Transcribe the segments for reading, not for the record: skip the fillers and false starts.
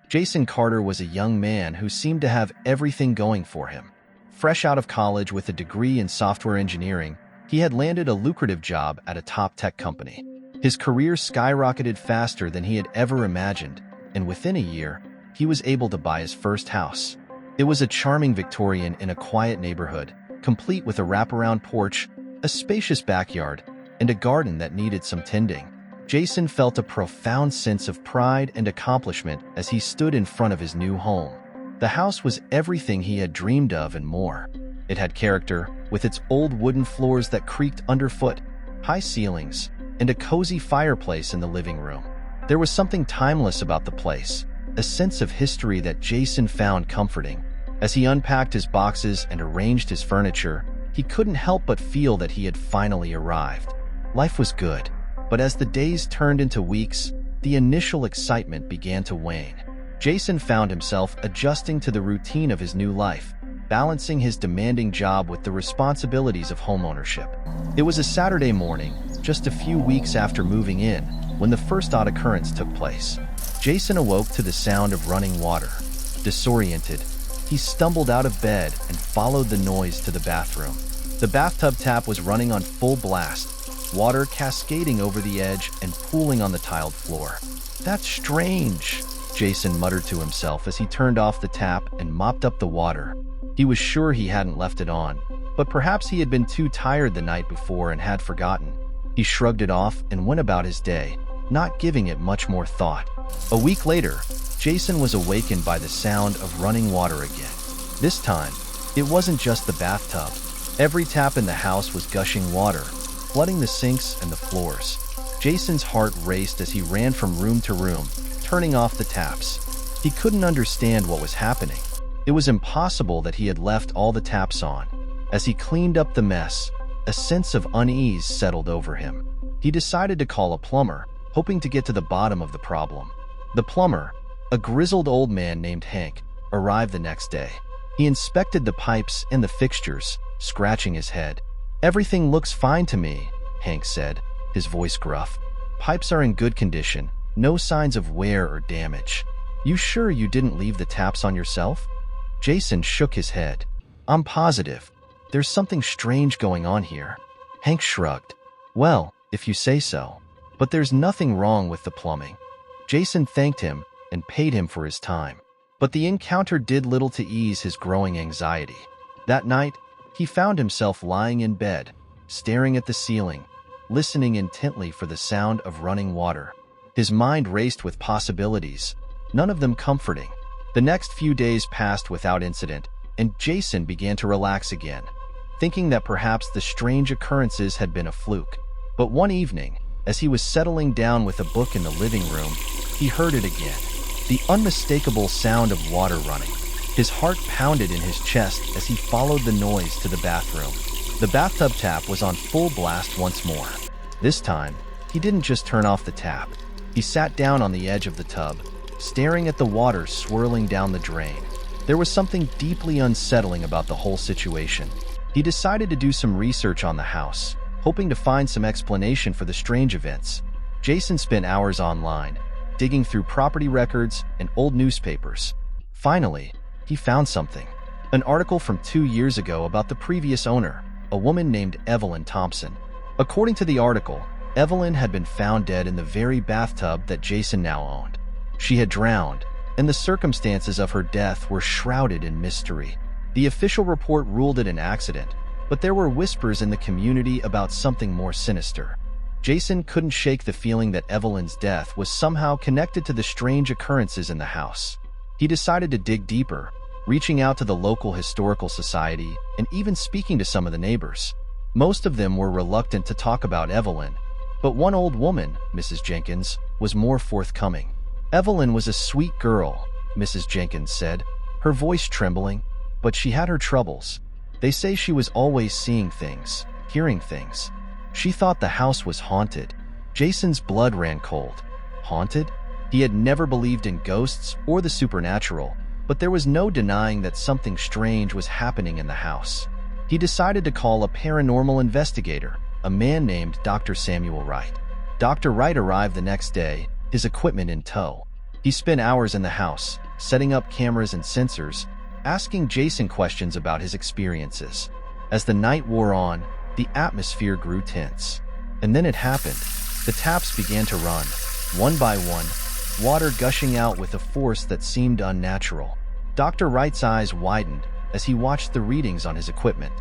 Jason Carter was a young man who seemed to have everything going for him. Fresh out of college with a degree in software engineering, he had landed a lucrative job at a top tech company. His career skyrocketed faster than he had ever imagined, and within a year, he was able to buy his first house. It was a charming Victorian in a quiet neighborhood, complete with a wraparound porch, a spacious backyard, and a garden that needed some tending. Jason felt a profound sense of pride and accomplishment as he stood in front of his new home. The house was everything he had dreamed of and more. It had character, with its old wooden floors that creaked underfoot, high ceilings, and a cozy fireplace in the living room. There was something timeless about the place, a sense of history that Jason found comforting. As he unpacked his boxes and arranged his furniture, he couldn't help but feel that he had finally arrived. Life was good, but as the days turned into weeks, the initial excitement began to wane. Jason found himself adjusting to the routine of his new life, balancing his demanding job with the responsibilities of homeownership. It was a Saturday morning, just a few weeks after moving in, when the first odd occurrence took place. Jason awoke to the sound of running water. Disoriented, he stumbled out of bed and followed the noise to the bathroom. The bathtub tap was running on full blast, water cascading over the edge and pooling on the tiled floor. "That's strange," Jason muttered to himself as he turned off the tap and mopped up the water. He was sure he hadn't left it on, but perhaps he had been too tired the night before and had forgotten. He shrugged it off and went about his day, not giving it much more thought. A week later, Jason was awakened by the sound of running water again. This time, it wasn't just the bathtub. Every tap in the house was gushing water, flooding the sinks and the floors. Jason's heart raced as he ran from room to room, turning off the taps. He couldn't understand what was happening. It was impossible that he had left all the taps on. As he cleaned up the mess, a sense of unease settled over him. He decided to call a plumber, hoping to get to the bottom of the problem. The plumber, a grizzled old man named Hank, arrived the next day. He inspected the pipes and the fixtures, scratching his head. "Everything looks fine to me," Hank said, his voice gruff. "Pipes are in good condition, no signs of wear or damage. You sure you didn't leave the taps on yourself?" Jason shook his head. "I'm positive. There's something strange going on here." Hank shrugged. "Well, if you say so. But there's nothing wrong with the plumbing." Jason thanked him and paid him for his time. But the encounter did little to ease his growing anxiety. That night, he found himself lying in bed, staring at the ceiling, listening intently for the sound of running water. His mind raced with possibilities, none of them comforting. The next few days passed without incident, and Jason began to relax again, thinking that perhaps the strange occurrences had been a fluke. But one evening, as he was settling down with a book in the living room, he heard it again, the unmistakable sound of water running. His heart pounded in his chest as he followed the noise to the bathroom. The bathtub tap was on full blast once more. This time, he didn't just turn off the tap. He sat down on the edge of the tub, staring at the water swirling down the drain. There was something deeply unsettling about the whole situation. He decided to do some research on the house, hoping to find some explanation for the strange events. Jason spent hours online, digging through property records and old newspapers. Finally, he found something. An article from 2 years ago about the previous owner, a woman named Evelyn Thompson. According to the article, Evelyn had been found dead in the very bathtub that Jason now owned. She had drowned, and the circumstances of her death were shrouded in mystery. The official report ruled it an accident, but there were whispers in the community about something more sinister. Jason couldn't shake the feeling that Evelyn's death was somehow connected to the strange occurrences in the house. He decided to dig deeper, reaching out to the local historical society and even speaking to some of the neighbors. Most of them were reluctant to talk about Evelyn, but one old woman, Mrs. Jenkins, was more forthcoming. "Evelyn was a sweet girl," Mrs. Jenkins said, her voice trembling, "but she had her troubles. They say she was always seeing things, hearing things. She thought the house was haunted." Jason's blood ran cold. Haunted? He had never believed in ghosts or the supernatural, but there was no denying that something strange was happening in the house. He decided to call a paranormal investigator, a man named Dr. Samuel Wright. Dr. Wright arrived the next day, his equipment in tow. He spent hours in the house, setting up cameras and sensors, asking Jason questions about his experiences. As the night wore on, the atmosphere grew tense. And then it happened. The taps began to run, one by one, water gushing out with a force that seemed unnatural. Dr. Wright's eyes widened as he watched the readings on his equipment.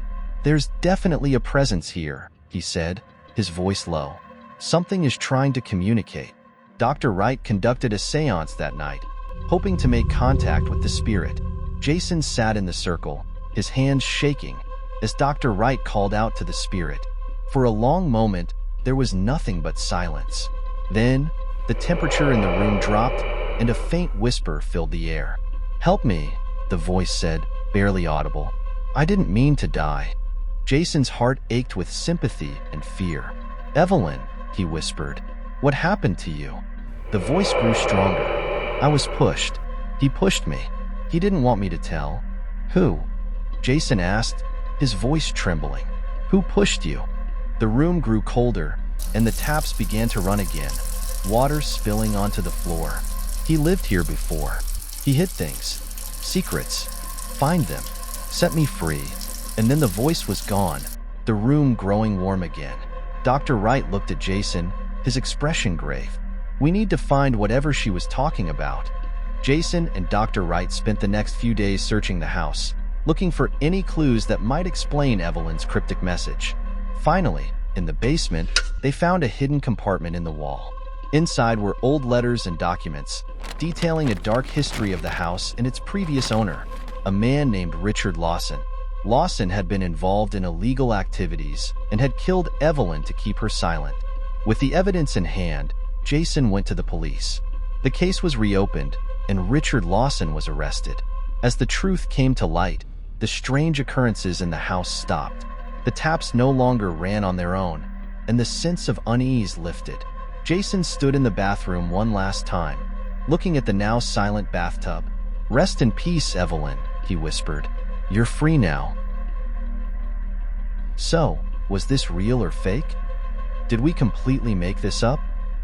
"There's definitely a presence here," he said, his voice low. "Something is trying to communicate." Dr. Wright conducted a seance that night, hoping to make contact with the spirit. Jason sat in the circle, his hands shaking, as Dr. Wright called out to the spirit. For a long moment, there was nothing but silence. Then, the temperature in the room dropped, and a faint whisper filled the air. "Help me," the voice said, barely audible. "I didn't mean to die." Jason's heart ached with sympathy and fear. "Evelyn," he whispered, "what happened to you?" The voice grew stronger. "I was pushed. He pushed me. He didn't want me to tell." "Who?" Jason asked, his voice trembling. "Who pushed you?" The room grew colder, and the taps began to run again, water spilling onto the floor. "He lived here before. He hid things. Secrets. Find them. Set me free." And then the voice was gone, the room growing warm again. Dr. Wright looked at Jason, his expression grave. "We need to find whatever she was talking about." Jason and Dr. Wright spent the next few days searching the house, looking for any clues that might explain Evelyn's cryptic message. Finally, in the basement, they found a hidden compartment in the wall. Inside were old letters and documents, detailing a dark history of the house and its previous owner, a man named Richard Lawson. Lawson had been involved in illegal activities and had killed Evelyn to keep her silent. With the evidence in hand, Jason went to the police. The case was reopened, and Richard Lawson was arrested. As the truth came to light, the strange occurrences in the house stopped. The taps no longer ran on their own, and the sense of unease lifted. Jason stood in the bathroom one last time, looking at the now silent bathtub. "Rest in peace, Evelyn," he whispered. "You're free now." So, was this real or fake? Did we completely make this up?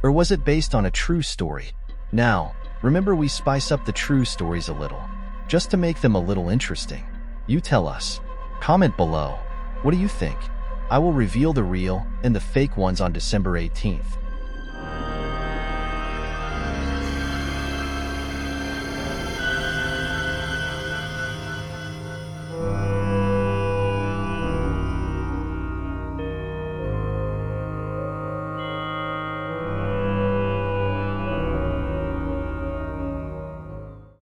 Or was it based on a true story? Now, remember, we spice up the true stories a little, just to make them a little interesting. You tell us. Comment below. What do you think? I will reveal the real and the fake ones on December 18th.